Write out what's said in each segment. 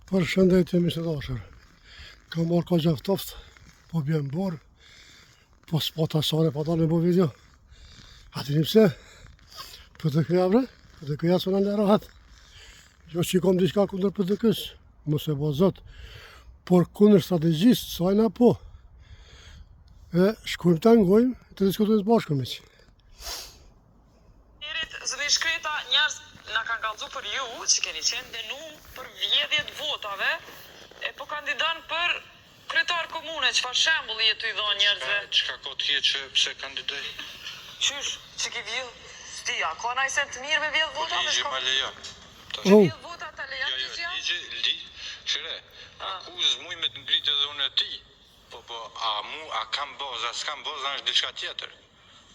Përshëndetje miq të dashur. Kam marrë ka gjaftoft, po bjem borë, po s'po ta sane pa dalë me bo video. Ati një pse, për të këja bre, për të këja së në rahat. Jo që i kom diçka kundër për të kës, mos e bo zot, por kundër strategjisë, sajna po. E shkujmë të ngojmë, të diskutojmë të bashkë miq. Zëri shkreta njerëz na kanë kallëzu për ju që keni qenë denu për vjedhjet votave e po kandidan për kryetar komune, çfarë shembulli je ty i dhon njerëzve? Çka ka të jetë që pse kandidoj? Qysh, që ki vjedh? Stia, ka na i sen të mirë me vjedh vota? Ligji ma lejon. Që vjedh vota të lejon të që Shire, akuzë muj me të ngritë edhe unë e ti, po, a kam baza, s'kam baza, është diçka tjetër.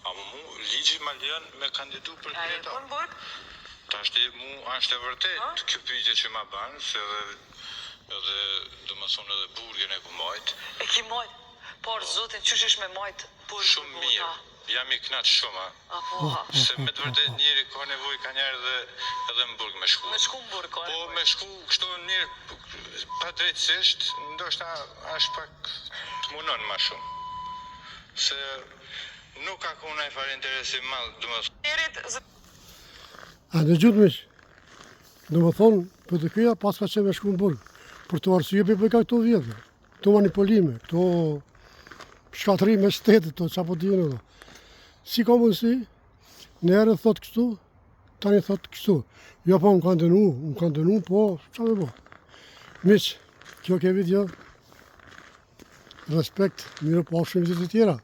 A mu, ligji ma lejon me kandidu për kryetar. Po në burg? Ta është e vërtet, kjo pyetje që ma banë, se edhe do më thonë edhe burgen e ku majtë. E ki majtë, por zotin qysh ish me majtë burg Shumë mirë, jam i knaqë shumë, se me të vërtet njeri ka nevoj ka njerë edhe në burg me shku. Me shku në burg ka nevoj. Po me shku kështu njërë, pa drejtësisht, ndoshta është pak të munon ma shumë. Se nuk ka ku nëjë farë interesi malë, du më thonë. A në gjutë miq, do më thonë, për të këja pas ka që me shku në burg, për të arsye për ka këto vjetë, këto manipolime, këto shkatrime shtetit, këto qa po t'jene dhe. Si ka mundësi, në herë thot kështu, tani thot kështu. Jo po më kanë dënu, po, qa me bo. Miq, kjo ke video, respekt, mirë po shumë vizitë të tjera.